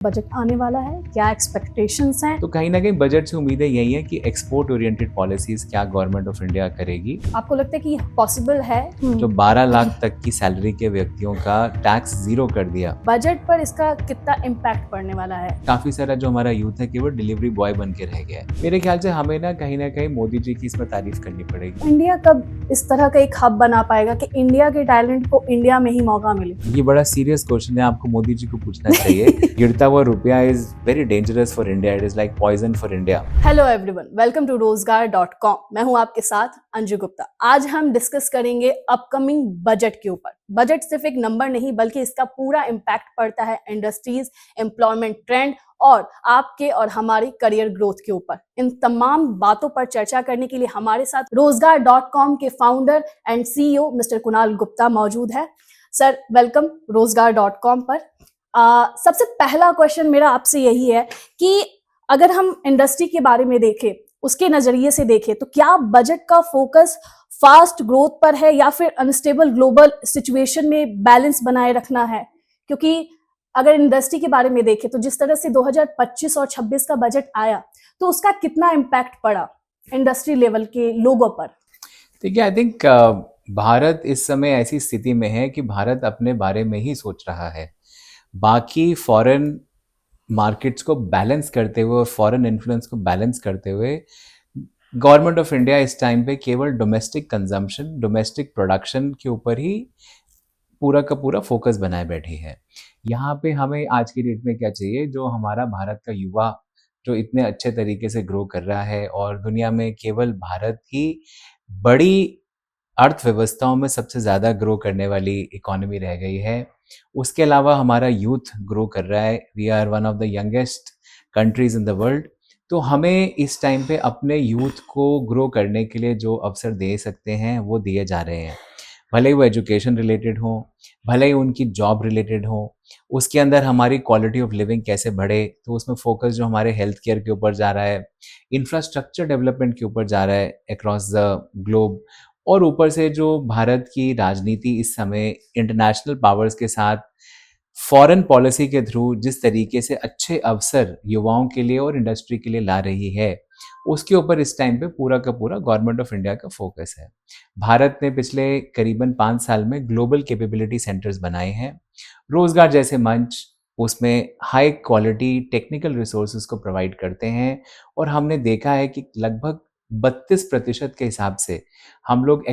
Budget आने वाला है, क्या एक्सपेक्टेशंस हैं? तो कहीं ना कहीं बजट से उम्मीदें यही है कि एक्सपोर्ट ओरिएंटेड पॉलिसीज क्या गवर्नमेंट ऑफ इंडिया करेगी। आपको लगता है कि पॉसिबल है? जो 12 लाख तक की सैलरी के व्यक्तियों का टैक्स जीरो कर दिया। बजट पर इसका कितना इम्पैक्ट पड़ने वाला है? काफी सारा जो हमारा यूथ है कि वो डिलीवरी बॉय बन के रह गया है। मेरे ख्याल से हमें ना कहीं मोदी जी की इसमें तारीफ करनी पड़ेगी। इंडिया कब इस तरह का एक हब बना पाएगा कि इंडिया के टैलेंट को इंडिया में ही मौका मिले? ये बड़ा सीरियस क्वेश्चन है, आपको मोदी जी को पूछना चाहिए। गिरता हुआ रुपया is very dangerous for India, it is like poison for India. Hello everyone, welcome to रोजगार.com। मैं हूं आपके साथ अंजू गुप्ता। आज हम डिस्कस करेंगे अपकमिंग बजट के ऊपर। बजट सिर्फ एक नंबर नहीं बल्कि इसका पूरा इम्पैक्ट पड़ता है इंडस्ट्रीज, एम्प्लॉयमेंट ट्रेंड और आपके और हमारी करियर ग्रोथ के ऊपर। इन तमाम बातों पर चर्चा करने के लिए हमारे साथ रोजगार.com के founder and CEO mister Kunal Gupta मौजूद है। सर वेलकम रोजगार.com पर। सबसे पहला क्वेश्चन मेरा आपसे यही है कि अगर हम इंडस्ट्री के बारे में देखें, उसके नजरिए से देखें, तो क्या बजट का फोकस फास्ट ग्रोथ पर है या फिर अनस्टेबल ग्लोबल सिचुएशन में बैलेंस बनाए रखना है? क्योंकि अगर इंडस्ट्री के बारे में देखें तो जिस तरह से 2025 और 26 का बजट आया तो उसका कितना इम्पैक्ट पड़ा इंडस्ट्री लेवल के लोगों पर? देखिए, आई थिंक भारत इस समय ऐसी स्थिति में है कि भारत अपने बारे में ही सोच रहा है। बाकी फॉरेन मार्केट्स को बैलेंस करते हुए और फॉरेन इन्फ्लुएंस को बैलेंस करते हुए गवर्नमेंट ऑफ इंडिया इस टाइम पे केवल डोमेस्टिक कंजम्पशन, डोमेस्टिक प्रोडक्शन के ऊपर ही पूरा का पूरा फोकस बनाए बैठी है। यहाँ पे हमें आज की डेट में क्या चाहिए, जो हमारा भारत का युवा जो इतने अच्छे तरीके से ग्रो कर रहा है और दुनिया में केवल भारत ही बड़ी अर्थव्यवस्थाओं में सबसे ज़्यादा ग्रो करने वाली इकोनॉमी रह गई है। उसके अलावा हमारा यूथ ग्रो कर रहा है। We are one of the youngest countries in the world. तो हमें इस टाइम पे अपने यूथ को ग्रो करने के लिए जो अवसर दे सकते हैं वो दिए जा रहे हैं, भले ही वो एजुकेशन रिलेटेड हो, भले ही उनकी जॉब रिलेटेड हो। उसके अंदर हमारी क्वालिटी ऑफ लिविंग कैसे बढ़े, तो उसमें फोकस जो हमारे हेल्थ केयर के ऊपर जा रहा है, इंफ्रास्ट्रक्चर डेवलपमेंट के ऊपर जा रहा है अक्रॉस द ग्लोब। और ऊपर से जो भारत की राजनीति इस समय इंटरनेशनल पावर्स के साथ फॉरेन पॉलिसी के थ्रू जिस तरीके से अच्छे अवसर युवाओं के लिए और इंडस्ट्री के लिए ला रही है, उसके ऊपर इस टाइम पे पूरा का पूरा गवर्नमेंट ऑफ इंडिया का फोकस है। भारत ने पिछले करीबन 5 साल में ग्लोबल कैपेबिलिटी सेंटर्स बनाए हैं। रोजगार जैसे मंच उसमें हाई क्वालिटी टेक्निकल रिसोर्सेज को प्रोवाइड करते हैं और हमने देखा है कि लगभग 32% के हिसाब से हम लोग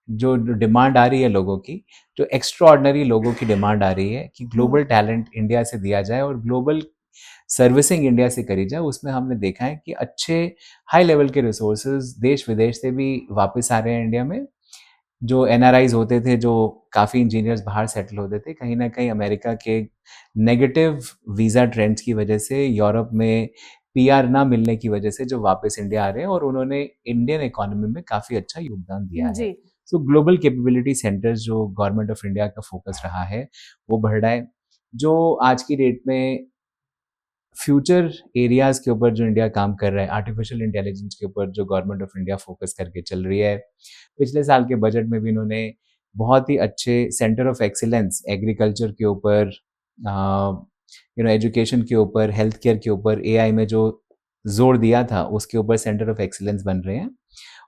जो डिमांड आ रही है लोगों की, जो एक्स्ट्रा ऑर्डिनरी लोगों की डिमांड आ रही है कि ग्लोबल टैलेंट इंडिया से दिया जाए और ग्लोबल सर्विसिंग इंडिया से करी जाए, उसमें हमने देखा है कि अच्छे हाई लेवल के रिसोर्सेज देश विदेश से भी वापस आ रहे हैं इंडिया में। जो एनआरआईज होते थे, जो काफ़ी इंजीनियर्स बाहर सेटल होते थे, कहीं ना कहीं अमेरिका के नेगेटिव वीज़ा ट्रेंड्स की वजह से, यूरोप में पीआर ना मिलने की वजह से जो वापस इंडिया आ रहे हैं और उन्होंने इंडियन इकोनॉमी में काफ़ी अच्छा योगदान दिया है। सो ग्लोबल कैपेबिलिटी सेंटर्स जो गवर्नमेंट ऑफ इंडिया का फोकस रहा है वो बढ़ रहा है। जो आज की डेट में फ्यूचर एरियाज के ऊपर जो इंडिया काम कर रहा है, आर्टिफिशियल इंटेलिजेंस के ऊपर जो गवर्नमेंट ऑफ इंडिया फोकस करके चल रही है। पिछले साल के बजट में भी इन्होंने बहुत ही अच्छे सेंटर ऑफ एक्सीलेंस एग्रीकल्चर के ऊपर, एजुकेशन के ऊपर, हेल्थ केयर के ऊपर, एआई में जो जोर दिया था उसके ऊपर सेंटर ऑफ एक्सीलेंस बन रहे हैं।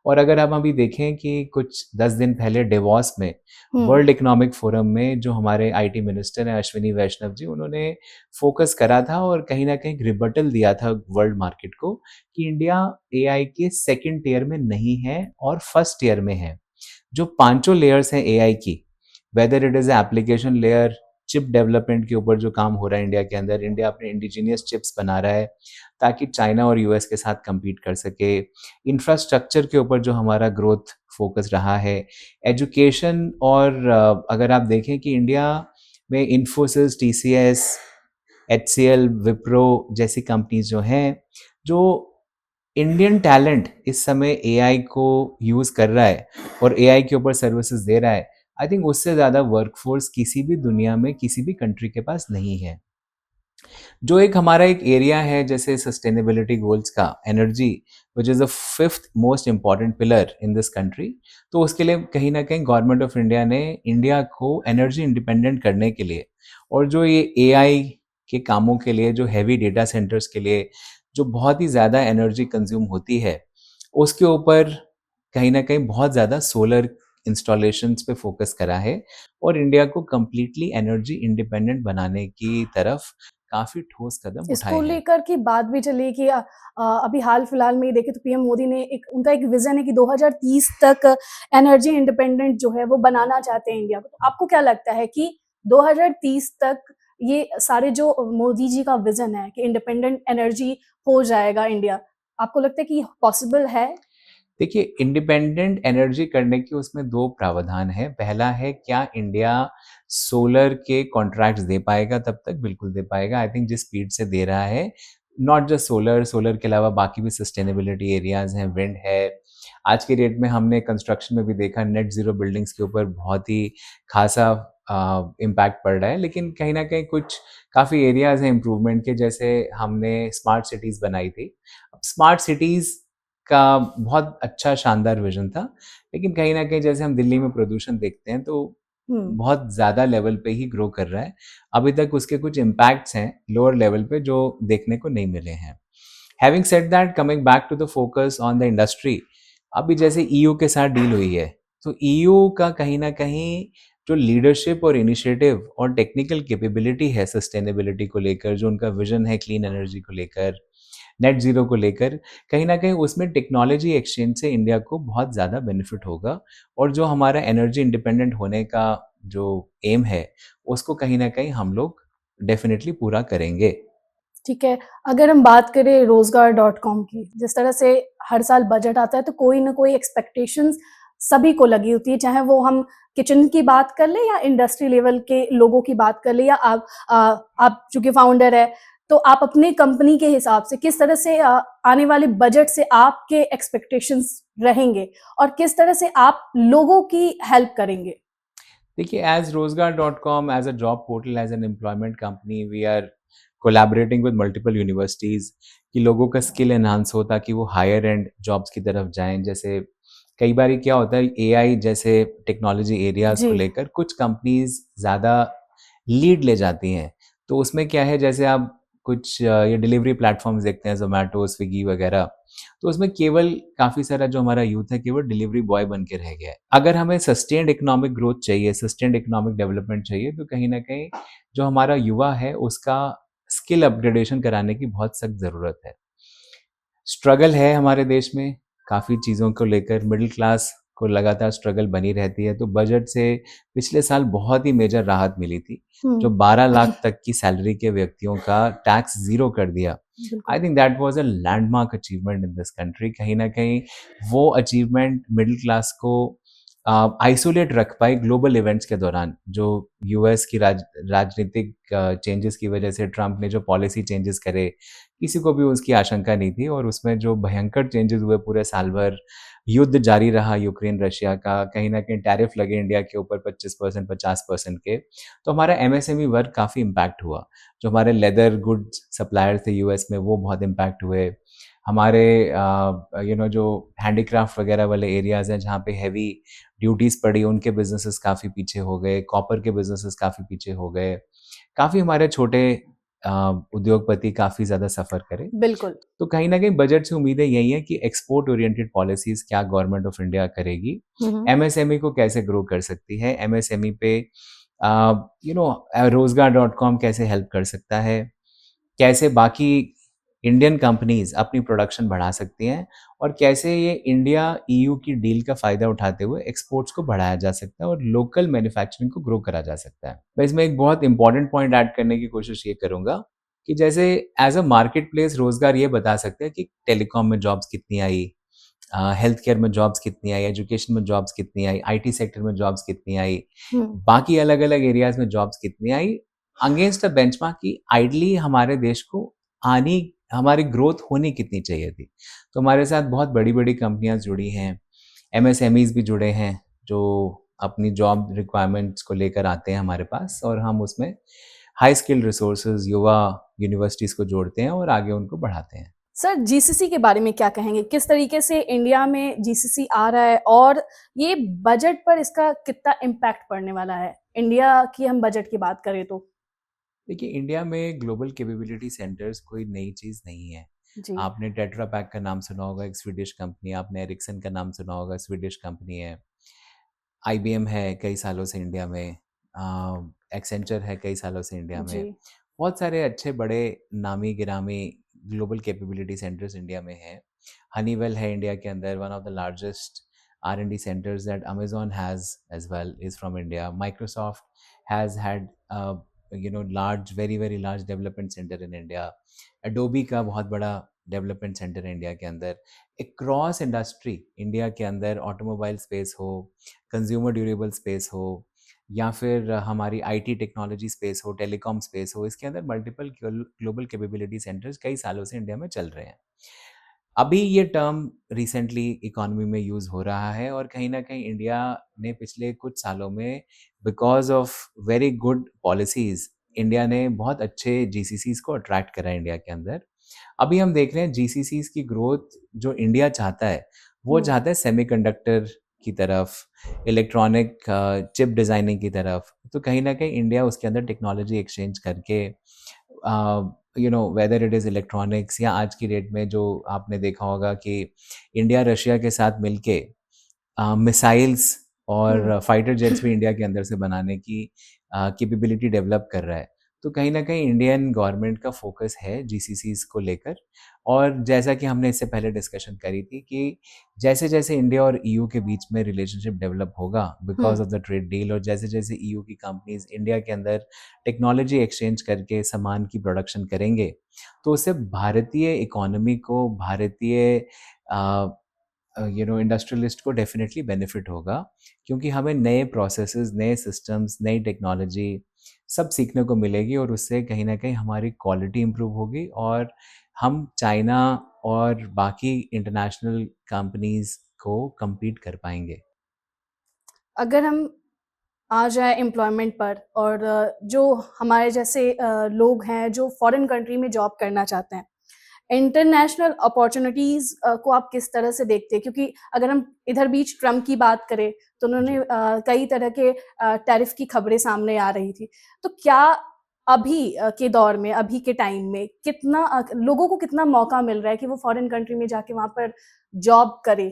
और अगर हम अभी देखें कि कुछ 10 दिन पहले डेवॉस में वर्ल्ड इकोनॉमिक फोरम में जो हमारे आईटी मिनिस्टर हैं अश्विनी वैष्णव जी, उन्होंने फोकस करा था और कहीं ना कहीं रिबटल दिया था वर्ल्ड मार्केट को कि इंडिया एआई के सेकंड टियर में नहीं है और फर्स्ट टियर में है। जो पांचों लेयर्स हैं एआई की, whether it is application layer, chip development के ऊपर जो काम हो रहा है इंडिया के अंदर, इंडिया अपने इंडिजीनियस चिप्स बना रहा है ताकि चाइना और यूएस के साथ compete कर सके। इंफ्रास्ट्रक्चर के ऊपर जो हमारा ग्रोथ फोकस रहा है, एजुकेशन, और अगर आप देखें कि इंडिया में इन्फोसिस, टीसीएस, एचसीएल, विप्रो जैसी कंपनीज जो हैं, जो इंडियन टैलेंट इस समय एआई को यूज़ कर रहा है और एआई के ऊपर सर्विसेज दे रहा है, आई थिंक उससे ज़्यादा वर्कफोर्स किसी भी दुनिया में किसी भी कंट्री के पास नहीं है। जो एक हमारा एक एरिया है जैसे सस्टेनेबिलिटी गोल्स का, energy which is the 5th most important pillar in this country, तो उसके लिए कहीं ना कहीं गवर्नमेंट ऑफ इंडिया ने इंडिया को एनर्जी इंडिपेंडेंट करने के लिए और जो ये एआई के कामों के लिए, जो हैवी डेटा सेंटर्स के लिए, जो बहुत ही ज़्यादा एनर्जी कंज्यूम होती है, उसके ऊपर कहीं न कहीं बहुत ज़्यादा सोलर इंस्टॉलेशंस पे फोकस करा है और इंडिया को कंप्लीटली एनर्जी इंडिपेंडेंट बनाने की तरफ काफ़ी ठोस कदम इसको उठाए हैं। लेकर के बात भी चली कि अभी हाल फिलहाल में ही देखें तो पीएम मोदी ने उनका एक विजन है कि 2030 तक एनर्जी इंडिपेंडेंट जो है वो बनाना चाहते हैं इंडिया को। तो आपको क्या लगता है कि 2030 तक ये सारे जो मोदी जी का विजन है कि इंडिपेंडेंट एनर्जी हो जाएगा इंडिया, आपको लगता है कि पॉसिबल है? देखिए, इंडिपेंडेंट एनर्जी करने की उसमें 2 प्रावधान हैं। पहला है, क्या इंडिया सोलर के कॉन्ट्रैक्ट्स दे पाएगा? तब तक बिल्कुल दे पाएगा। आई थिंक जिस स्पीड से दे रहा है, नॉट जस्ट सोलर, सोलर के अलावा बाकी भी सस्टेनेबिलिटी एरियाज़ हैं, विंड है। आज के डेट में हमने कंस्ट्रक्शन में भी देखा, नेट ज़ीरो बिल्डिंग्स के ऊपर बहुत ही ख़ासा इम्पैक्ट पड़ रहा है। लेकिन कहीं न कहीं कुछ काफ़ी एरियाज़ हैं इम्प्रूवमेंट के, जैसे हमने स्मार्ट सिटीज़ बनाई थी। अब स्मार्ट सिटीज़ का बहुत अच्छा शानदार विज़न था, लेकिन कहीं न कहीं जैसे हम दिल्ली में प्रदूषण देखते हैं, तो हुँ। बहुत ज़्यादा लेवल पे ही ग्रो कर रहा है। अभी तक उसके कुछ इम्पैक्ट्स हैं लोअर लेवल पे जो देखने को नहीं मिले हैं। Having said that, coming back to the focus on the industry, अभी जैसे ईयू के साथ डील हुई है, तो ईयू का कहीं न कहीं जो लीडरशिप और इनिशिएटिव और टेक्निकल कैपेबिलिटी है सस्टेनेबिलिटी को लेकर, जो उनका विज़न है क्लीन एनर्जी को लेकर, नेट ज़ीरो को लेकर, कहीं न कहीं उसमें टेक्नोलॉजी एक्सचेंज से इंडिया को बहुत ज़्यादा बेनिफिट होगा और जो हमारा एनर्जी इंडिपेंडेंट होने का जो एम है, उसको कहीं न कहीं हम लोग डेफ़िनिटली पूरा करेंगे। ठीक है, अगर हम बात करें रोज़गार.com की, जिस तरह से हर साल बजट आता है तो कोई ना कोई एक्सपेक्टेशंस सभी को लगी होती है, चाहे वो हम किचन की बात कर लें या इंडस्ट्री लेवल के लोगों की बात कर लें या आप चूँकि फाउंडर हैं, तो आप अपनी कंपनी के हिसाब से किस तरह से आने वाले बजट से आपके एक्सपेक्टेशंस रहेंगे और किस तरह से आप लोगों की हेल्प करेंगे? देखिए, एज़ रोज़गार.com, as a job portal, as an employment company, we are collaborating with multiple universities कि लोगों का स्किल एनहांस हो ताकि वो हायर एंड जॉब्स की तरफ जाएँ। जैसे कई बारी क्या होता है, एआई जैसे टेक्नोलॉजी एरियाज़ जी। को लेकर कुछ कंपनीज़ ज़्यादा लीड ले जाती हैं। तो उसमें क्या है, जैसे आप कुछ ये डिलीवरी प्लेटफ़ॉर्म्स देखते हैं, ज़ोमैटो, स्विगी वगैरह, तो उसमें केवल काफ़ी सारा जो हमारा यूथ है केवल डिलीवरी बॉय बन के रह गया है। अगर हमें सस्टेन्ड इकोनॉमिक ग्रोथ चाहिए, सस्टेन्ड इकोनॉमिक डेवलपमेंट चाहिए, तो कहीं न कहीं जो हमारा युवा है उसका स्किल अपग्रेडेशन कराने की बहुत सख्त ज़रूरत है। स्ट्रगल है हमारे देश में काफ़ी चीज़ों को लेकर, मिडिल क्लास को लगातार स्ट्रगल बनी रहती है, तो बजट से पिछले साल बहुत ही मेजर राहत मिली थी, जो हुँ, 12 लाख तक की सैलरी के व्यक्तियों का टैक्स ज़ीरो कर दिया। बिल्कुल। I think that was a landmark achievement in this country. कहीं न कहीं वो अचीवमेंट मिडिल क्लास को आइसोलेट रख पाई ग्लोबल इवेंट्स के दौरान, जो यूएस की राजनीतिक चेंजेस की वजह से ट्रम्प ने जो पॉलिसी चेंजेस करे, किसी को भी उसकी आशंका नहीं थी और उसमें जो भयंकर चेंजेस हुए पूरे साल भर, युद्ध जारी रहा यूक्रेन रशिया का, कहीं न कहीं टैरिफ लगे इंडिया के ऊपर 25% 50% के, तो हमारा एमएसएमई वर्क काफ़ी इम्पैक्ट हुआ। जो हमारे लेदर गुड्स सप्लायर थे यूएस में, वो बहुत इम्पैक्ट हुए। हमारे जो हैंडीक्राफ्ट वगैरह वाले एरियाज़ हैं जहाँ पे हेवी ड्यूटीज़ पड़ी, उनके बिज़नेसेस काफ़ी पीछे हो गए, कॉपर के बिज़नेसेस काफ़ी पीछे हो गए। काफ़ी हमारे छोटे अ, उद्योगपति काफ़ी ज़्यादा सफ़र करे। बिल्कुल। तो कहीं न कहीं बजट से उम्मीदें यही हैं कि एक्सपोर्ट ओरिएंटेड पॉलिसीज़ क्या गवर्नमेंट ऑफ इंडिया करेगी, हुँ, हुँ। एमएसएमई को कैसे ग्रो कर सकती है, एमएसएमई पे रोज़गार.com कैसे हेल्प कर सकता है, कैसे बाकी इंडियन कंपनीज़ अपनी प्रोडक्शन बढ़ा सकती हैं और कैसे ये इंडिया ईयू की डील का फ़ायदा उठाते हुए एक्सपोर्ट्स को बढ़ाया जा सकता है और लोकल मैन्युफैक्चरिंग को ग्रो करा जा सकता है। मैं इसमें एक बहुत इंपॉर्टेंट पॉइंट ऐड करने की कोशिश ये करूँगा कि जैसे एज़ अ मार्केट प्लेस रोज़गार ये बता सकते हैं कि टेलीकॉम में जॉब्स कितनी आई, हेल्थ केयर में जॉब्स कितनी आई, एजुकेशन में जॉब्स कितनी आई, आईटी सेक्टर में जॉब्स कितनी आई, हुँ। बाकी अलग-अलग एरियाज़ में जॉब्स कितनी आई, अगेंस्ट अ बेंचमार्क कि आइडली हमारे देश को आनी हमारी ग्रोथ होनी कितनी चाहिए थी। तो हमारे साथ बहुत बड़ी-बड़ी कंपनियाँ जुड़ी हैं, एमएसएमईज़ भी जुड़े हैं, जो अपनी जॉब रिक्वायरमेंट्स को लेकर आते हैं हमारे पास और हम उसमें हाई स्किल्ड रिसोर्सेज़, युवा यूनिवर्सिटीज़ को जोड़ते हैं और आगे उनको बढ़ाते हैं। सर जीसीसी के बारे में क्या कहेंगे? किस तरीके से इंडिया में जीसीसी आ रहा है और ये बजट पर इसका कितना इम्पैक्ट पड़ने वाला है? इंडिया की हम बजट की बात करें तो? देखिए, इंडिया में ग्लोबल कैपेबिलिटी सेंटर्स कोई नई चीज़ नहीं है। जी, आपने टेट्रा पैक का नाम सुना होगा, एक स्वीडिश कंपनी, आपने एरिक्सन का नाम सुना होगा, स्वीडिश कंपनी है। आईबीएम है कई सालों से इंडिया में, एक्सेंचर है कई सालों से इंडिया जी, में। बहुत सारे अच्छे बड़े नामी-गिरामी ग्लोबल कैपेबिलिटी सेंटर्स इंडिया में हैं। हनीवेल है इंडिया के अंदर, one of the largest R&D centers that Amazon has as well is from India. Microsoft has had large, very very large development center in India. Adobe का बहुत बड़ा development centre है India के अंदर। Across industry India के अंदर automobile space हो, consumer durable space हो, या फिर हमारी आईटी टेक्नोलॉजी स्पेस हो, टेलीकॉम स्पेस हो, इसके अंदर मल्टीपल ग्लोबल कैपेबिलिटी सेंटर्स कई सालों से इंडिया में चल रहे हैं। अभी ये टर्म रिसेंटली इकोनॉमी में यूज़ हो रहा है और कहीं न कहीं इंडिया ने पिछले कुछ सालों में because of very good policies India ने बहुत अच्छे जीसीसीज़ को अट्रैक्ट करा है इंडिया के अंदर। अभी हम देख रहे हैं जीसीसीज़ की ग्रोथ जो इंडिया चाहता है, वो हुँ, चाहता है सेमीकंडक्टर की तरफ, इलेक्ट्रॉनिक चिप डिज़ाइनिंग की तरफ। तो कहीं न कहीं इंडिया उसके अंदर टेक्नोलॉजी एक्सचेंज करके वेदर इट इज़ इलेक्ट्रॉनिक्स या आज की डेट में जो आपने देखा होगा कि इंडिया रशिया के साथ मिलके मिसाइल्स हुँ। और फाइटर जेट्स भी इंडिया के अंदर से बनाने की कैपेबिलिटी डेवलप कर रहा है। तो कहीं न कहीं इंडियन गवर्नमेंट का फ़ोकस है जीसीसीज़ को लेकर। और जैसा कि हमने इससे पहले डिस्कशन करी थी कि जैसे-जैसे इंडिया और ईयू के बीच में रिलेशनशिप डेवलप होगा because hmm. Of the trade deal, और जैसे-जैसे ईयू की कंपनीज़ इंडिया के अंदर टेक्नोलॉजी एक्सचेंज करके सामान की प्रोडक्शन करेंगे, तो उससे भारतीय इकोनॉमी को, भारतीय अ इंडस्ट्रियलिस्ट को डेफिनेटली बेनिफिट होगा, क्योंकि हमें नए प्रोसेसेस, नए सिस्टम्स, नई टेक्नोलॉजी सब सीखने को मिलेगी और उससे कहीं न कहीं हमारी क्वालिटी इम्प्रूव होगी और हम चाइना और बाकी इंटरनेशनल कंपनीज़ को कम्पीट कर पाएँगे। अगर हम आ जाए एम्प्लॉयमेंट पर और जो हमारे जैसे लोग हैं जो फॉरेन कंट्री में जॉब करना चाहते हैं, इंटरनेशनल अपॉर्च्युनिटीज़ को आप किस तरह से देखते हैं? क्योंकि अगर हम इधर बीच ट्रम्प की बात करें, तो उन्होंने जी। कई तरह के टैरिफ की खबरें सामने आ रही थी। तो क्या अभी के दौर में, अभी के टाइम में कितना लोगों को कितना मौका मिल रहा है कि वो फॉरेन कंट्री में जाके वहाँ पर जॉब करें?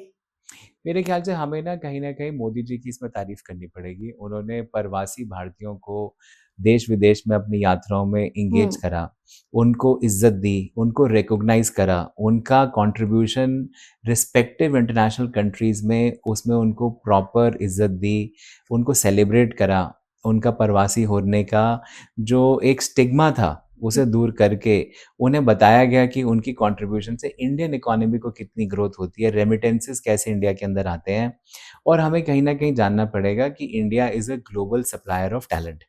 मेरे ख्याल से हमें ना कहीं न कहीं मोदी जी की इसमें तारीफ़ करनी पड़ेगी। उन्होंने प्रवासी भारतीयों को देश-विदेश में अपनी यात्राओं में एंगेज हुँ, करा, उनको इज़्ज़त दी, उनको रिकॉग्नाइज़ करा, उनका कंट्रीब्यूशन रिस्पेक्टिव इंटरनेशनल कंट्रीज़ में उसमें उनको प्रॉपर इज़्ज़त दी, उनको सेलिब्रेट करा, उनका प्रवासी होने का जो एक स्टिग्मा था, हुँ, उसे दूर करके उन्हें बताया गया कि उनकी कंट्रीब्यूशन से इंडियन इकोनॉमी को कितनी ग्रोथ होती है, रेमिटेंसेस कैसे इंडिया के अंदर आते हैं। और हमें कहीं न कहीं जानना पड़ेगा कि India is a global supplier of talent.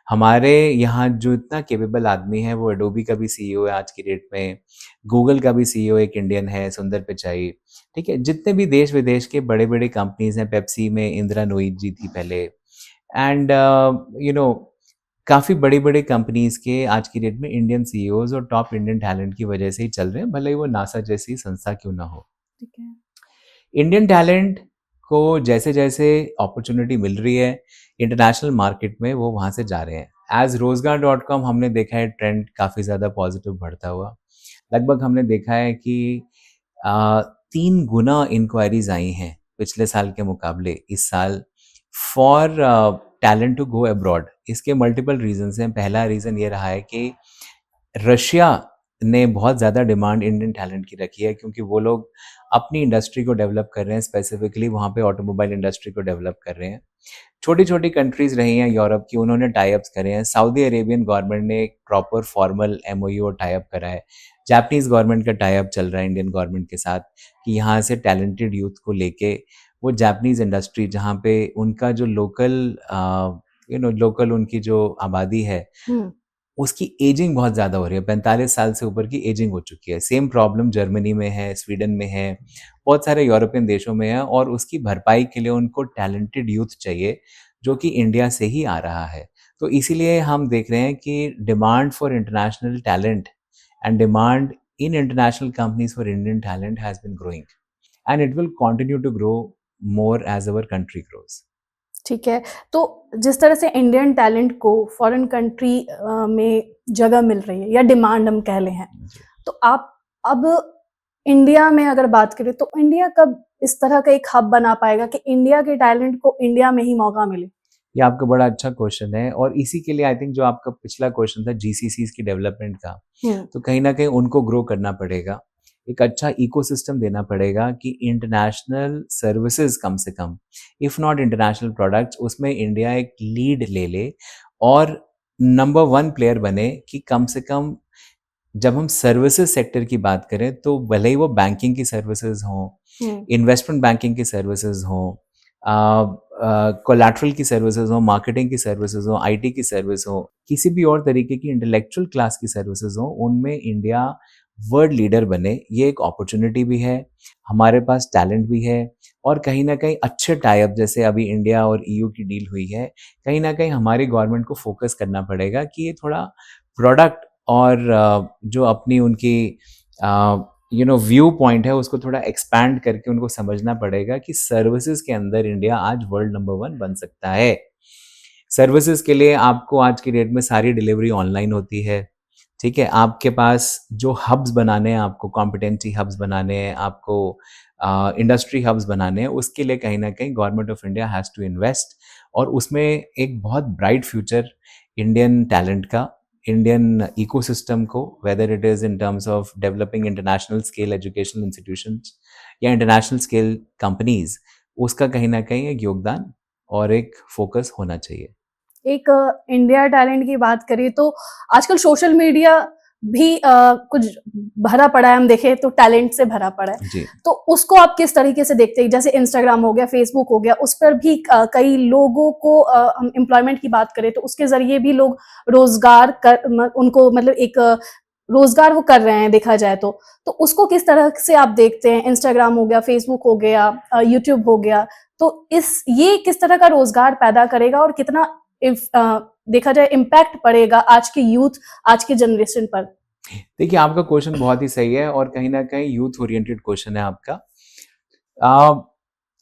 हमारे यहाँ जो इतना कैपेबल आदमी है, वो एडोबी का भी सीईओ है आज की डेट में, गूगल का भी सीईओ एक इंडियन है, सुंदर पिचाई, ठीक है? जितने भी देश-विदेश के बड़े-बड़े कंपनीज़ हैं, पेप्सी में इंदिरा नोइज जी थी पहले, एंड यू नो काफ़ी बड़ी-बड़ी कंपनीज़ के आज की डेट में इंडियन सीईओज़ और टॉप इंडियन टैलेंट की वजह से ही चल रहे हैं, भले ही वो नासा जैसी संस्था क्यों ना हो। ठीक है। इंडियन टैलेंट को जैसे-जैसे अपॉर्च्युनिटी मिल रही है इंटरनेशनल मार्केट में, वो वहाँ से जा रहे हैं। एज़ रोज़गार.कॉम हमने देखा है ट्रेंड काफ़ी ज़्यादा पॉजिटिव बढ़ता हुआ। लगभग हमने देखा है कि 3 गुना इंक्वायरीज़ आई हैं पिछले साल के मुकाबले इस साल for talent to go abroad. इसके मल्टीपल रीज़न्स हैं। पहला रीज़न ये रहा है कि रशिया ने बहुत ज़्यादा डिमांड इंडियन टैलेंट की रखी है, क्योंकि वो लोग अपनी इंडस्ट्री को डेवलप कर रहे हैं, स्पेसिफिकली वहाँ पे ऑटोमोबाइल इंडस्ट्री को डेवलप कर रहे हैं। छोटी-छोटी कंट्रीज़ रही हैं यूरोप की, उन्होंने टाई अप्स करे हैं। सऊदी अरेबियन गवर्नमेंट ने एक प्रॉपर फॉर्मल एमओयू और टाई अप करा है। जापानीज़ गवर्नमेंट का टाई अप चल रहा है इंडियन गवर्नमेंट के साथ कि यहाँ से टैलेंटेड यूथ को लेके वो जापानीज़ इंडस्ट्री जहाँ पे उनका जो लोकल उनकी जो आबादी है, हुँ, उसकी एजिंग बहुत ज़्यादा हो रही है, 45 साल से ऊपर की एजिंग हो चुकी है। सेम प्रॉब्लम जर्मनी में है, स्वीडन में है, बहुत सारे यूरोपियन देशों में है, और उसकी भरपाई के लिए उनको टैलेंटेड यूथ चाहिए, जो कि इंडिया से ही आ रहा है। तो इसीलिए हम देख रहे हैं कि demand for international talent and demand in international companies for Indian talent has been growing, and it will continue to grow more as our country grows. ठीक है। तो जिस तरह से इंडियन टैलेंट को फॉरेन कंट्री में जगह मिल रही है या डिमांड हम कह लें हैं, जी। तो आप अब इंडिया में अगर बात करें तो इंडिया कब इस तरह का एक हब बना पाएगा कि इंडिया के टैलेंट को इंडिया में ही मौका मिले? ये आपका बड़ा अच्छा क्वेश्चन है और इसी के लिए आई थिंक जो आपका पिछला क्वेश्चन था जीसीसीज की डेवलपमेंट का, हुँ, तो कहीं न कहीं उनको ग्रो करना पड़ेगा। एक अच्छा इकोसिस्टम देना पड़ेगा कि इंटरनेशनल सर्विसेज़ कम से कम, इफ नॉट इंटरनेशनल प्रोडक्ट्स, उसमें इंडिया एक लीड ले ले और नंबर 1 प्लेयर बने कि कम से कम जब हम सर्विसेज सेक्टर की बात करें तो भले ही वो बैंकिंग की सर्विसेज हों, हुँ, इन्वेस्टमेंट बैंकिंग की सर्विसेज हों, कोलैटरल की सर्विसेज हों, मार्केटिंग की सर्विसेज हों, आईटी की सर्विस हो, किसी भी और तरीके की इंटेलेक्चुअल क्लास की सर्विसेज हों, उनमें इंडिया वर्ल्ड लीडर बने। ये एक अपॉर्चुनिटी भी है, हमारे पास टैलेंट भी है और कहीं ना कहीं अच्छे टाई अप जैसे अभी इंडिया और ईयू की डील हुई है, कहीं ना कहीं हमारी गवर्नमेंट को फोकस करना पड़ेगा कि ये थोड़ा प्रोडक्ट और जो अपनी उनकी व्यू पॉइंट है उसको थोड़ा एक्सपैंड करके उनको समझना पड़ेगा कि सर्विसेज के अंदर इंडिया आज वर्ल्ड नंबर 1 बन सकता है। सर्विसेज के लिए आपको आज की डेट में सारी डिलीवरी ऑनलाइन होती है, ठीक है? आपके पास जो हब्स बनाने हैं, आपको कॉम्पिटेंसी हब्स बनाने हैं, आपको इंडस्ट्री हब्स बनाने हैं, उसके लिए कहीं न कहीं government of India has to invest और उसमें एक बहुत ब्राइट फ्यूचर इंडियन टैलेंट का, इंडियन इकोसिस्टम को, whether it is in terms of developing international scale educational institutions या इंटरनेशनल स्केल कंपनीज़, उसका कहीं न कहीं एक योगदान और एक फोकस होना चाहिए। एक इंडिया टैलेंट की बात करें तो आजकल सोशल मीडिया भी कुछ भरा पड़ा है, हम देखें तो टैलेंट से भरा पड़ा है। जी। तो उसको आप किस तरीके से देखते हैं? जैसे इंस्टाग्राम हो गया, फेसबुक हो गया, उस पर भी कई लोगों को हम एम्प्लॉयमेंट की बात करें तो उसके ज़रिए भी लोग रोज़गार कर म उनको मतलब एक रोज़गार वो कर रहे हैं देखा जाए तो। तो उसको किस तरह से आप देखते हैं? इंस्टाग्राम हो गया, फेसबुक हो गया, यूट्यूब हो गया, तो ये किस तरह का रोज़गार पैदा करेगा और कितना इफ देखा जाए इम्पैक्ट पड़ेगा आज की यूथ, आज की जनरेशन पर? देखिए, आपका क्वेश्चन बहुत ही सही है और कहीं न कहीं यूथ ओरिएंटेड क्वेश्चन है आपका। अ,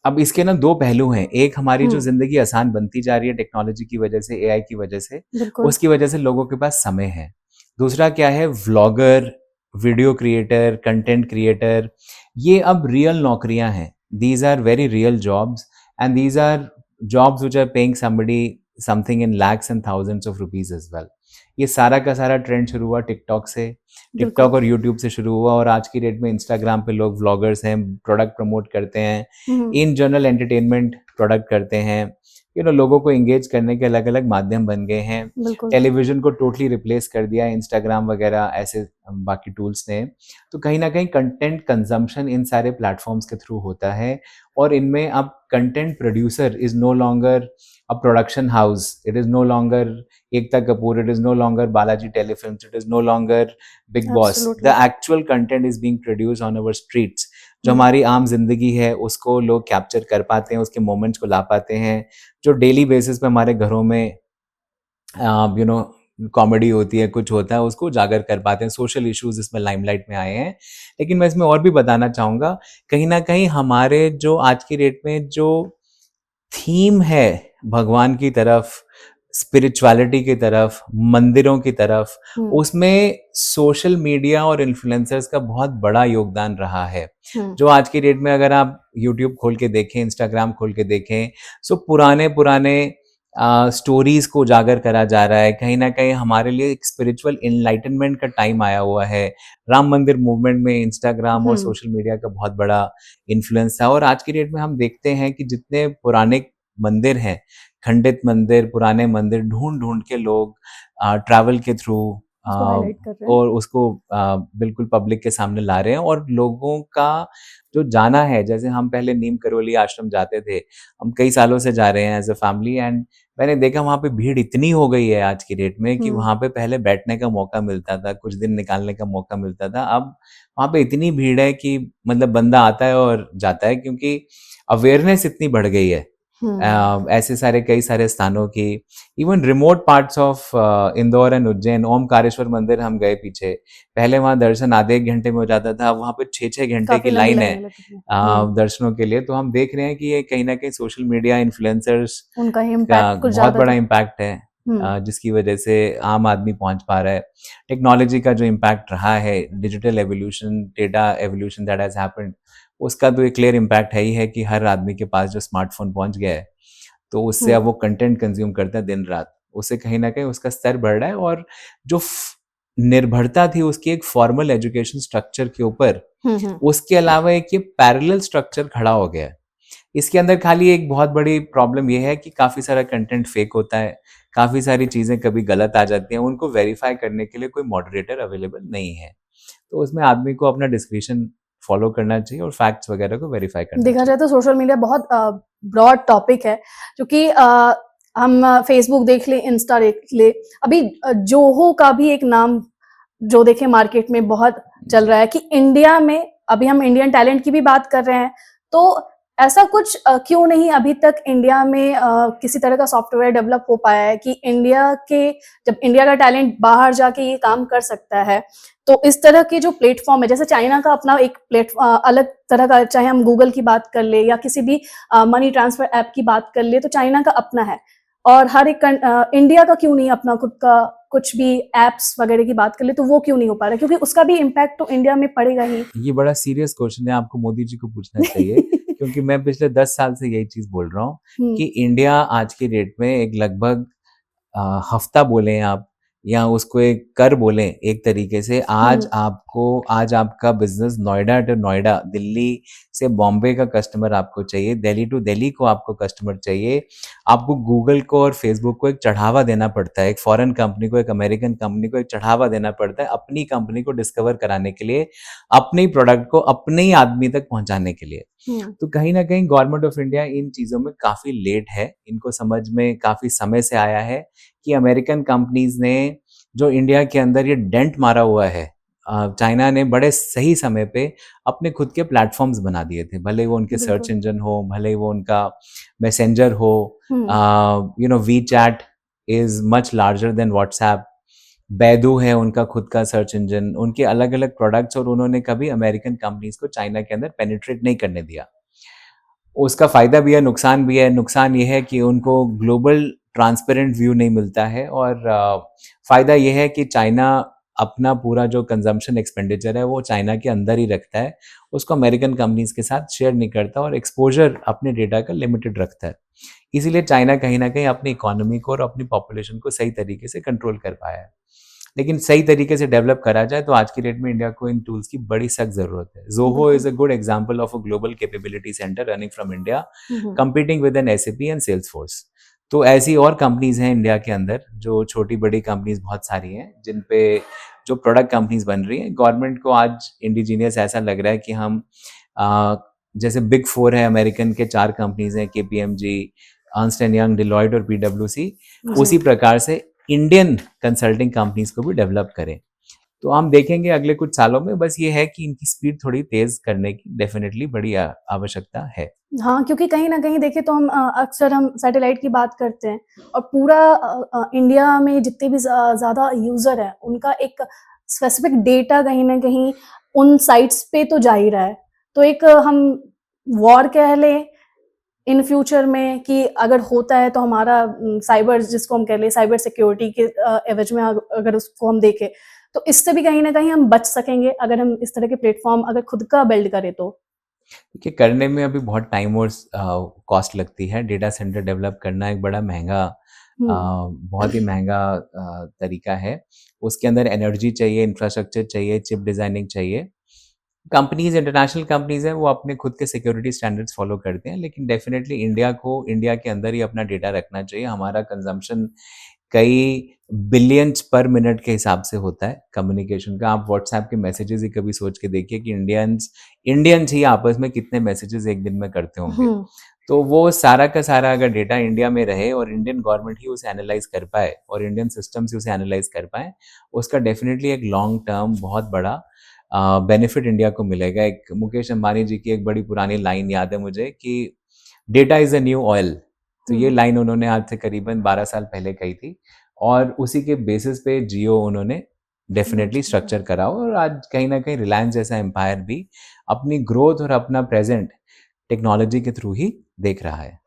अब इसके ना 2 पहलू हैं। एक हमारी जो हुँ, ज़िंदगी आसान बनती जा रही है टेक्नोलॉजी की वजह से, एआई की वजह से, बिल्कुल। उसकी वजह से लोगों के पास समय है। दूसरा क्या है, vlogger, video creator, content creator, ये अब रियल नौकरियाँ हैं। These are very real jobs and these are jobs which are paying somebody something in lakhs and thousands of rupees as well. ये सारा का सारा ट्रेंड शुरू हुआ टिकटॉक से। बिल्कुल। टिकटॉक और यूट्यूब से शुरू हुआ और आज की डेट में इंस्टाग्राम पे लोग व्लॉगर्स हैं, प्रोडक्ट प्रमोट करते हैं, हुँ, इन जनरल एंटरटेनमेंट प्रोडक्ट करते हैं। लोगों को एंगेज करने के अलग अलग माध्यम बन गए हैं। बिल्कुल। टेलीविजन को टोटली रिप्लेस कर दिया इंस्टाग्राम वगैरह ऐसे बाकी टूल्स ने। तो कहीं ना कहीं कंटेंट कंजम्पशन इन सारे प्लेटफॉर्म्स के थ्रू होता है और इनमें अब content producer is no longer a production house, it is no longer Ekta Kapoor, it is no longer Balaji Telefilms, it is no longer Bigg Boss. The absolutely. Actual content is being produce on our streets. जो हुँ, हमारी आम जिंदगी है उसको लोग कैप्चर कर पाते हैं, उसके मोमेंट्स को ला पाते हैं। जो डेली बेसिस पे हमारे घरों में यू नो कॉमेडी होती है, कुछ होता है, उसको उजागर कर पाते हैं। सोशल इश्यूज इसमें लाइमलाइट में आए हैं। लेकिन मैं इसमें और भी बताना चाहूँगा, कहीं न कहीं हमारे जो आज की डेट में जो थीम है भगवान की तरफ, स्पिरिचुअलिटी की तरफ, मंदिरों की तरफ, हुँ, उसमें सोशल मीडिया और इन्फ्लुएंसर्स का बहुत बड़ा योगदान रहा है। हुँ, जो आज की डेट में अगर आप यूट्यूब खोल के देखें, इंस्टाग्राम खोल के देखें, सो पुराने-पुराने स्टोरीज़ को उजागर करा जा रहा है। कहीं न कहीं हमारे लिए एक स्पिरिचुअल एनलाइटनमेंट का टाइम आया हुआ है। राम मंदिर मूवमेंट में इंस्टाग्राम और हुँ, सोशल मीडिया का बहुत बड़ा इन्फ्लुएंस था और आज की डेट में हम देखते हैं कि जितने पुराने मंदिर हैं, खंडित मंदिर, पुराने मंदिर ढूँढ-ढूँढ के लोग ट्रैवल के थ्रू अ, उसको हाइलाइट कर रहे हैं। और उसको बिल्कुल पब्लिक के सामने ला रहे हैं और लोगों का जो जाना है, जैसे हम पहले नीम करोली आश्रम जाते थे, हम कई सालों से जा रहे हैं एज़ अ फैमिली एंड मैंने देखा वहाँ पे भीड़ इतनी हो गई है आज की डेट में कि हुँ, वहाँ पे पहले बैठने का मौका मिलता था, कुछ दिन निकालने का मौका मिलता था। अब वहाँ पे इतनी भीड़ है कि मतलब बंदा आता है और जाता है क्योंकि अवेयरनेस इतनी बढ़ गई है। ऐसे सारे कई सारे स्थानों की, even remote parts of Indore and Ujjain, Omkareshwar मंदिर हम गए पीछे, पहले वहाँ दर्शन आधे एक घंटे में हो जाता था, वहाँ पे 6-6 घंटे की काफी लंबी लाइन है लगने लगी है। दर्शनों के लिए। तो हम देख रहे हैं कि ये कहीं ना कहीं सोशल मीडिया इन्फ्लुएंसर्स उनका ही का इम्पैक्ट कुछ बहुत ज्यादा बड़ा था। इम्पैक्ट है, जिसकी वजह से आम आदमी पहुंच पा रहा है। टेक्नोलॉजी का जो इम्पैक्ट रहा है, digital evolution, data evolution that has happened, उसका तो एक क्लियर इम्पैक्ट है ही है कि हर आदमी के पास जो स्मार्टफोन पहुंच गया है, तो उससे अब वो कंटेंट कंज्यूम करता है दिन रात, उससे कहीं ना कहीं उसका स्तर बढ़ रहा है। और जो निर्भरता थी उसकी एक फॉर्मल एजुकेशन स्ट्रक्चर के ऊपर, उसके अलावा एक ये पैरेलल स्ट्रक्चर खड़ा हो गया है। इसके अंदर खाली एक बहुत बड़ी प्रॉब्लम ये है कि काफ़ी सारा कंटेंट फेक होता है, काफ़ी सारी चीज़ें कभी गलत आ जाती हैं, उनको वेरीफाई करने के लिए कोई मॉडरेटर अवेलेबल नहीं है। तो उसमें आदमी को अपना डिस्क्रिप्शन फॉलो करना चाहिए और फैक्ट्स वगैरह को वेरीफाई करना देखा चाहिए। जाए तो सोशल मीडिया बहुत ब्रॉड टॉपिक है, क्योंकि हम फेसबुक देख ले, इंस्टा देख ले, अभी जोहो का भी एक नाम जो देखे मार्केट में बहुत चल रहा है कि इंडिया में, अभी हम इंडियन टैलेंट की भी बात कर रहे हैं, तो ऐसा कुछ क्यों नहीं अभी तक इंडिया में किसी तरह का सॉफ्टवेयर डेवलप हो पाया है कि इंडिया के, जब इंडिया का टैलेंट बाहर जाके ये काम कर सकता है, तो इस तरह के जो प्लेटफॉर्म है, जैसे चाइना का अपना एक अलग तरह का, चाहे हम गूगल की बात कर ले या किसी भी मनी ट्रांसफर ऐप की बात कर ले, तो चाइना का अपना है। और हर एक इंडिया का क्यों नहीं अपना खुद का कुछ भी एप्स वगैरह की बात कर ले, तो वो क्यों नहीं हो पा रहा, क्योंकि उसका भी इम्पैक्ट तो इंडिया में पड़ेगा ही। ये बड़ा सीरियस क्वेश्चन है, आपको मोदी जी को पूछना चाहिए क्योंकि मैं पिछले 10 साल से यही चीज बोल रहा हूँ कि इंडिया आज के डेट में एक लगभग हफ्ता बोले आप या उसको एक कर बोले, एक तरीके से आज आपका बिजनेस नोएडा टू नोएडा, दिल्ली से बॉम्बे का कस्टमर आपको चाहिए, दिल्ली टू दिल्ली को आपको कस्टमर चाहिए। आपको गूगल को और फेसबुक को एक चढ़ावा देना पड़ता है, एक फॉरेन कंपनी को, एक अमेरिकन कंपनी को एक चढ़ावा देना पड़ता है अपनी कंपनी को डिस्कवर कराने के लिए, अपने प्रोडक्ट को अपने ही आदमी तक पहुंचाने के लिए। तो कहीं ना कहीं गवर्नमेंट ऑफ इंडिया इन चीजों में काफी लेट है, इनको समझ में काफी समय से आया है कि अमेरिकन कंपनीज ने जो इंडिया के अंदर ये डेंट मारा हुआ है, चाइना ने बड़े सही समय पे अपने खुद के प्लेटफॉर्म्स बना दिए थे, भले वो उनके सर्च इंजन हो, भले वो उनका मैसेंजर हो, WeChat is much larger than WhatsApp, Baidu है उनका खुद का सर्च इंजन, उनके अलग अलग प्रोडक्ट्स, और उन्होंने कभी अमेरिकन कंपनीज को चाइना के अंदर पेनिट्रेट नहीं करने दिया। उसका फायदा भी है, नुकसान भी है। नुकसान ये है कि उनको ग्लोबल ट्रांसपेरेंट व्यू नहीं मिलता है, और फायदा ये है कि चाइना अपना पूरा जो कंजम्पशन एक्सपेंडिचर है वो चाइना के अंदर ही रखता है, उसको अमेरिकन कंपनीज के साथ शेयर नहीं करता, और एक्सपोजर अपने डेटा का लिमिटेड रखता है। इसीलिए चाइना कहीं ना कहीं अपनी इकोनॉमी को और अपनी पॉपुलेशन को सही तरीके से कंट्रोल कर पाया है। लेकिन सही तरीके से डेवलप करा जाए तो आज की डेट में इंडिया को इन टूल्स की बड़ी सख्त जरूरत है। Zoho is a good example of a global capability centre running from India, competing with an SAP and Salesforce. तो ऐसी और कंपनीज हैं इंडिया के अंदर, जो छोटी बड़ी कंपनीज बहुत सारी हैं, जिन पे जो प्रोडक्ट कंपनीज बन रही हैं। गवर्नमेंट को आज इंडिजीनियस ऐसा लग रहा है कि हम जैसे बिग 4 है अमेरिकन के 4 कंपनीज हैं, KPMG, Ernst and young, Deloitte और पीडब्ल्यूसी, उसी प्रकार से इंडियन कंसल्टिंग कंपनीज को भी डेवलप करें। तो हम देखेंगे अगले कुछ सालों में, बस ये है कि इनकी स्पीड थोड़ी तेज करने की डेफिनेटली बड़ी आवश्यकता है। हाँ, क्योंकि कहीं ना कहीं देखें तो हम अक्सर हम सैटेलाइट की बात करते हैं, और पूरा इंडिया में जितने भी ज्यादा यूजर है उनका एक स्पेसिफिक डेटा कहीं ना कहीं उन साइट्स पे तो जा ही रहा है। तो एक हम वॉर कह लें इन फ्यूचर में, कि अगर होता है तो हमारा साइबर, जिसको हम कह लें साइबर सिक्योरिटी के एवज में अगर उसको हम देखें, तो इससे भी कहीं ना कहीं हम बच सकेंगे अगर हम इस तरह के प्लेटफॉर्म अगर खुद का बिल्ड करें तो। देखिए, करने में अभी बहुत टाइम और कॉस्ट लगती है। डेटा सेंटर डेवलप करना एक बड़ा महंगा, बहुत ही महंगा तरीका है। उसके अंदर एनर्जी चाहिए, इंफ्रास्ट्रक्चर चाहिए, चिप डिजाइनिंग चाहिए। कंपनीज, इंटरनेशनल कंपनीज हैं, वो अपने खुद के सिक्योरिटी स्टैंडर्ड्स फॉलो करते हैं, लेकिन डेफिनेटली इंडिया को इंडिया के अंदर ही अपना डेटा रखना चाहिए। हमारा कंजम्पशन कई बिलियंस पर मिनट के हिसाब से होता है कम्युनिकेशन का। आप व्हाट्सएप के मैसेजेस ही कभी सोच के देखिए कि इंडियंस ही आपस में कितने मैसेजेस एक दिन में करते होंगे। तो वो सारा का सारा अगर डेटा इंडिया में रहे और इंडियन गवर्नमेंट ही उसे एनालाइज कर पाए और इंडियन सिस्टम से उसे एनालाइज कर पाए, उसका डेफिनेटली एक लॉन्ग टर्म बहुत बड़ा बेनिफिट इंडिया को मिलेगा। एक मुकेश अंबानी जी की एक बड़ी पुरानी लाइन याद है मुझे कि data is a new oil. तो ये लाइन उन्होंने आज से करीबन 12 साल पहले कही थी और उसी के बेसिस पे जियो उन्होंने डेफिनेटली स्ट्रक्चर करा और आज कहीं ना कहीं रिलायंस जैसा एम्पायर भी अपनी ग्रोथ और अपना प्रेजेंट टेक्नोलॉजी के थ्रू ही देख रहा है।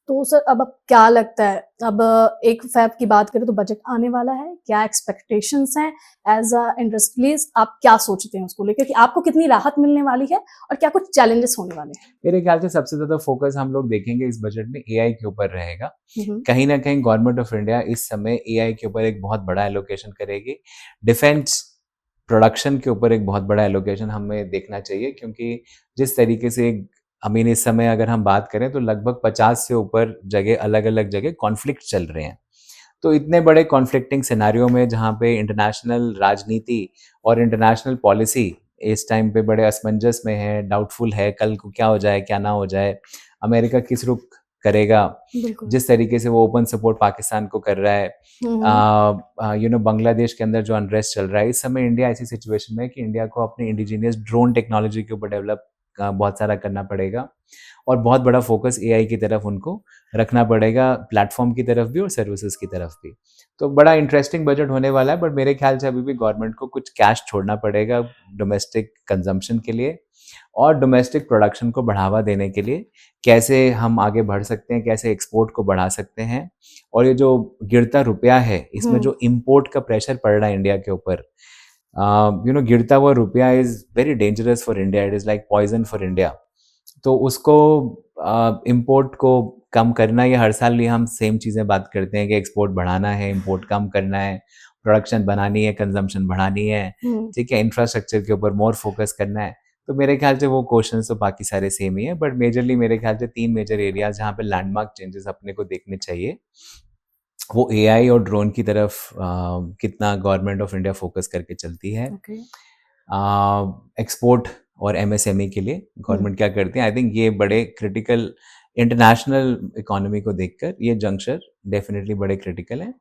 तो सर अब क्या लगता है, अब 1 फ़रवरी की बात करें तो बजट आने वाला है, क्या एक्सपेक्टेशंस हैं एज अ इंडस्ट्रियलिस्ट, आप क्या सोचते हैं उसको लेकर कि आपको कितनी राहत मिलने वाली है और क्या कुछ चैलेंजेस होने वाले हैं? मेरे ख्याल से सबसे ज्यादा फोकस हम लोग देखेंगे इस बजट में एआई के ऊपर रहेगा। कहीं ना कहीं गवर्नमेंट ऑफ इंडिया इस समय एआई के ऊपर एक बहुत बड़ा एलोकेशन करेगी। डिफेंस प्रोडक्शन के ऊपर एक बहुत बड़ा एलोकेशन हमें देखना चाहिए, क्योंकि जिस तरीके से इस समय अगर हम बात करें तो लगभग 50 से ऊपर जगह अलग अलग जगह कॉन्फ्लिक्ट चल रहे हैं। तो इतने बड़े कॉन्फ्लिक्टिंग सिनेरियो में जहाँ पे इंटरनेशनल राजनीति और इंटरनेशनल पॉलिसी इस टाइम पे बड़े असमंजस में है, डाउटफुल है, कल को क्या हो जाए क्या ना हो जाए, अमेरिका किस रुख करेगा, जिस तरीके से वो ओपन सपोर्ट पाकिस्तान को कर रहा है, बांग्लादेश के अंदर जो अनरेस्ट चल रहा है, इस समय इंडिया ऐसी सिचुएशन में है कि इंडिया को अपनी इंडिजीनियस ड्रोन टेक्नोलॉजी के ऊपर डेवलप बहुत सारा करना पड़ेगा और बहुत बड़ा फोकस एआई की तरफ उनको रखना पड़ेगा, प्लेटफॉर्म की तरफ भी और सर्विसेज की तरफ भी। तो बड़ा इंटरेस्टिंग बजट होने वाला है, बट मेरे ख्याल से अभी भी गवर्नमेंट को कुछ कैश छोड़ना पड़ेगा डोमेस्टिक कंजम्पशन के लिए और डोमेस्टिक प्रोडक्शन को बढ़ावा देने के लिए। कैसे हम आगे बढ़ सकते हैं, कैसे एक्सपोर्ट को बढ़ा सकते हैं, और ये जो गिरता रुपया है इसमें जो इम्पोर्ट का प्रेशर पड़ रहा है इंडिया के ऊपर, गिरता हुआ रुपया is very dangerous for India, it is like poison for India. तो उसको इम्पोर्ट को कम करना, ये हर साल ये हम सेम चीज़ें बात करते हैं कि एक्सपोर्ट बढ़ाना है, इम्पोर्ट कम करना है, प्रोडक्शन बनानी है, कंजम्पशन बढ़ानी है, ठीक है, इंफ्रास्ट्रक्चर के ऊपर मोर फोकस करना है। तो मेरे ख्याल से वो क्वेश्चन तो बाकी सारे सेम ही है, बट मेजरली मेरे ख्याल से 3 मेजर एरियाज जहाँ पे लैंडमार्क चेंजेस अपने को देखने चाहिए, वो एआई और ड्रोन की तरफ कितना गवर्नमेंट ऑफ इंडिया फोकस करके चलती है। एक्सपोर्ट और एमएसएमई के लिए गवर्नमेंट क्या करती है, आई थिंक ये बड़े क्रिटिकल, इंटरनेशनल इकोनॉमी को देखकर ये जंक्शन डेफिनेटली बड़े क्रिटिकल है।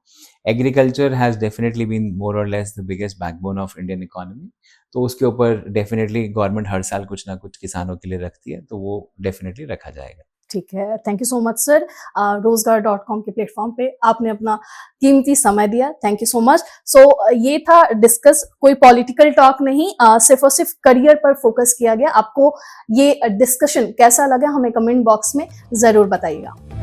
Agriculture has definitely been more और less the biggest backbone of Indian economy, तो उसके ऊपर डेफिनेटली गवर्नमेंट हर साल कुछ ना कुछ किसानों के लिए रखती है, तो वो डेफिनेटली रखा जाएगा। ठीक है, thank you so much sir, रोजगार.com के प्लेटफॉर्म पे आपने अपना कीमती समय दिया, thank you so much. So ये था डिस्कस, कोई पॉलिटिकल टॉक नहीं, सिर्फ और सिर्फ करियर पर फोकस किया गया। आपको ये डिस्कशन कैसा लगा हमें कमेंट बॉक्स में जरूर बताइएगा।